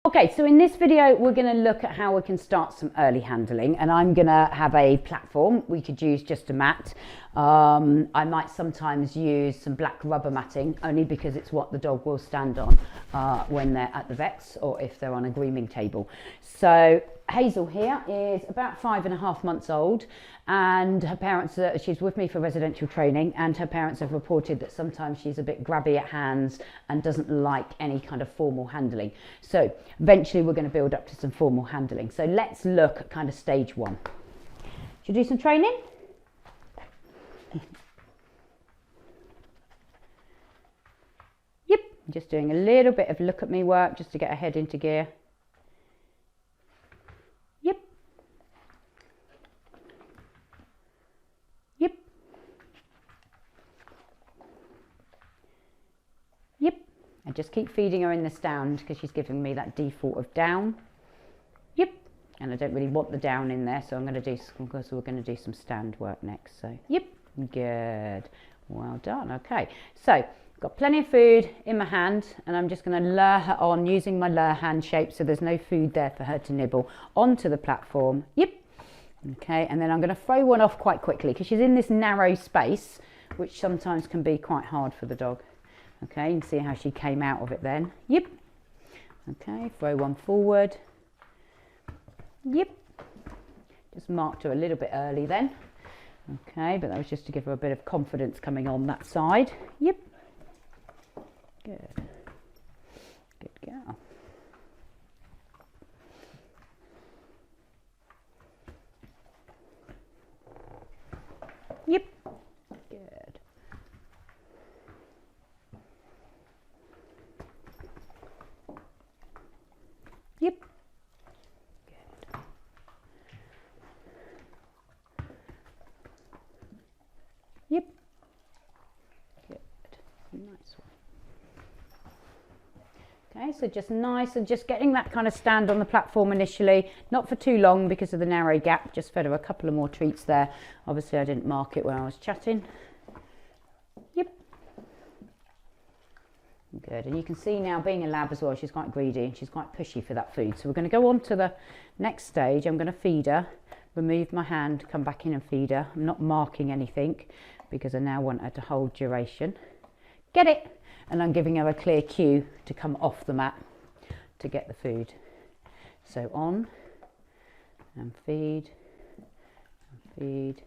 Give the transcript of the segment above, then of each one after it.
Okay, so in this video, we're going to look at how we can start some early handling, and I'm going to have a platform. We could use just a mat. I might sometimes use some black rubber matting, only because it's what the dog will stand on when they're at the vet's or if they're on a grooming table. So Hazel here is about 5.5 months old, and her parents, she's with me for residential training, and her parents have reported that sometimes she's a bit grabby at hands and doesn't like any kind of formal handling. So eventually we're going to build up to some formal handling. So let's look at kind of stage one. Should we do some training? Yep, just doing a little bit of look at me work just to get her head into gear. Yep. Yep. Yep. I just keep feeding her in the stand because she's giving me that default of down. Yep. And I don't really want the down in there, so I'm going to do, because we're going to do some stand work next. So, yep. Good. Well done. Okay. So, got plenty of food in my hand, and I'm just going to lure her on using my lure hand shape, so there's no food there for her to nibble, onto the platform. Yep. Okay, and then I'm going to throw one off quite quickly because she's in this narrow space, which sometimes can be quite hard for the dog. Okay, you can see how she came out of it then. Yep. Okay, throw one forward. Yep. Just marked her a little bit early then. Okay, but that was just to give her a bit of confidence coming on that side. Yep. Good. Good girl. Yep. Good. Yep. Good. Yep. Good. Nice one. Okay, so just nice and just getting that kind of stand on the platform initially, not for too long because of the narrow gap. Just fed her a couple of more treats there. Obviously I didn't mark it when I was chatting. Yep. Good, and you can see now, being a lab as well, she's quite greedy and she's quite pushy for that food. So we're going to go on to the next stage. I'm going to feed her, remove my hand, come back in and feed her. I'm not marking anything because I now want her to hold duration. Get it? And I'm giving her a clear cue to come off the mat to get the food. So on and feed and feed.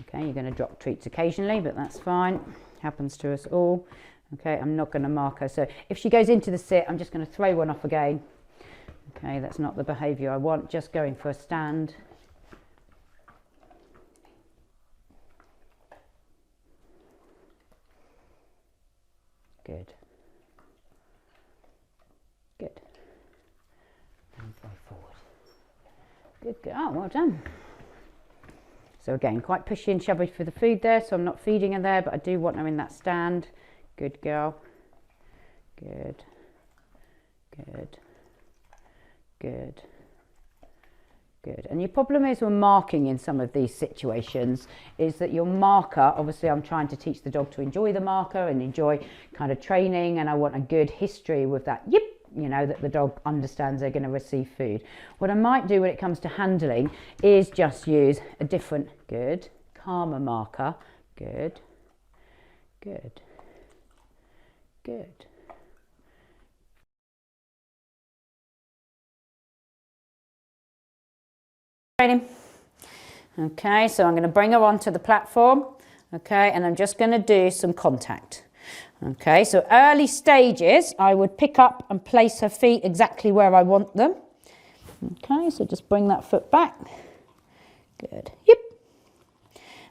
Okay, you're going to drop treats occasionally, but that's fine. Happens to us all. Okay, I'm not going to mark her. So if she goes into the sit, I'm just going to throw one off again. Okay, that's not the behaviour I want. Just going for a stand. Good. Good. And throw forward. Good girl, well done. So again, quite pushy and shovey for the food there, so I'm not feeding her there, but I do want her in that stand. Good girl. Good. Good. Good. Good. And your problem is when marking in some of these situations is that your marker, obviously I'm trying to teach the dog to enjoy the marker and enjoy kind of training, and I want a good history with that, yep, you know, that the dog understands they're going to receive food. What I might do when it comes to handling is just use a different, good, calmer marker. Good. Good. Good. Okay, so I'm going to bring her onto the platform, okay, and I'm just going to do some contact. Okay, so early stages, I would pick up and place her feet exactly where I want them. Okay, so just bring that foot back. Good. Yep.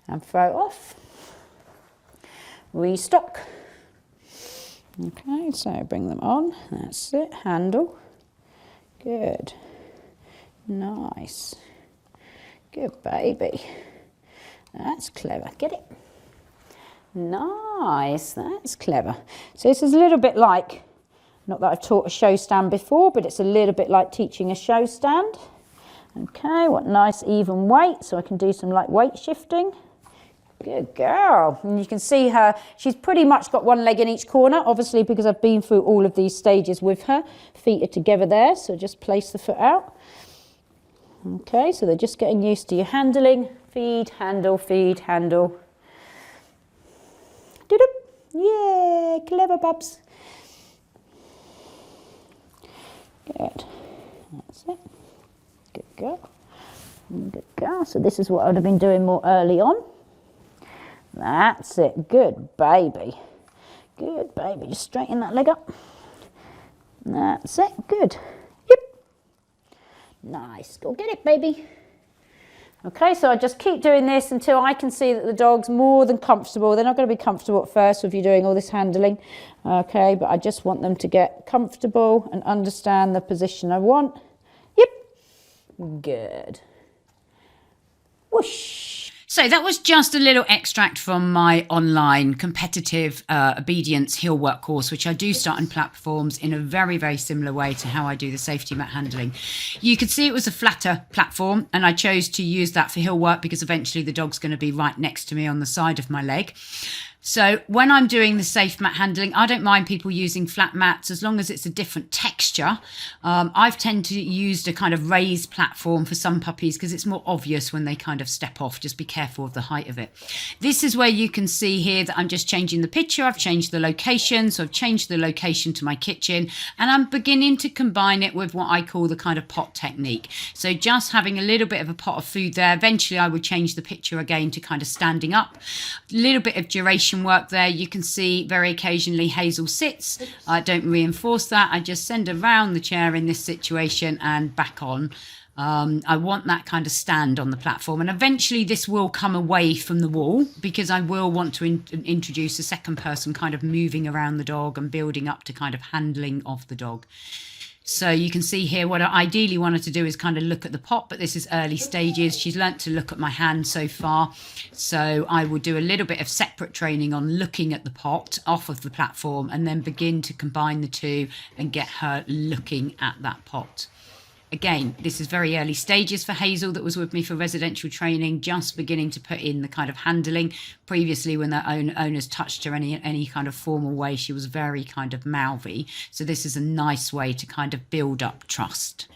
And throw off. Restock. Okay, so bring them on. That's it. Handle. Good. Nice. Good baby. That's clever. Get it? Nice. That's clever. So this is a little bit like, not that I've taught a show stand before, but it's a little bit like teaching a show stand. Okay, what nice even weight, so I can do some light weight shifting. Good girl. And you can see her, she's pretty much got one leg in each corner, obviously because I've been through all of these stages with her. Feet are together there, so just place the foot out. Okay, so they're just getting used to your handling. Feed, handle, feed, handle. Doop. Yeah, clever bubs. Good. That's it. Good girl. Good girl. So this is what I would have been doing more early on. That's it. Good baby. Good baby. Just straighten that leg up. That's it. Good. Yep. Nice. Go get it, baby. Okay, so I just keep doing this until I can see that the dog's more than comfortable. They're not going to be comfortable at first if you're doing all this handling. Okay, but I just want them to get comfortable and understand the position I want. Yep. Good. Whoosh. So that was just a little extract from my online competitive obedience hill work course, which I do start on platforms in a very, very similar way to how I do the safety mat handling. You could see it was a flatter platform, and I chose to use that for hill work because eventually the dog's going to be right next to me on the side of my leg. So when I'm doing the safe mat handling, I don't mind people using flat mats as long as it's a different texture. I've tended to use a kind of raised platform for some puppies because it's more obvious when they kind of step off. Just be careful of the height of it. This is where you can see here that I'm just changing the picture. I've changed the location. So I've changed the location to my kitchen, and I'm beginning to combine it with what I call the kind of pot technique. So just having a little bit of a pot of food there. Eventually I would change the picture again to kind of standing up. A little bit of duration work there. You can see very occasionally Hazel sits. I don't reinforce that. I just send her around the chair in this situation and back on. I want that kind of stand on the platform, and eventually this will come away from the wall because I will want to introduce a second person kind of moving around the dog and building up to kind of handling of the dog. So you can see here what I ideally wanted to do is kind of look at the pot, but this is early stages. She's learnt to look at my hand so far. So I will do a little bit of separate training on looking at the pot off of the platform and then begin to combine the two and get her looking at that pot. Again, this is very early stages for Hazel that was with me for residential training, just beginning to put in the kind of handling. Previously, when the owners touched her any kind of formal way, she was very kind of mouthy. So this is a nice way to kind of build up trust.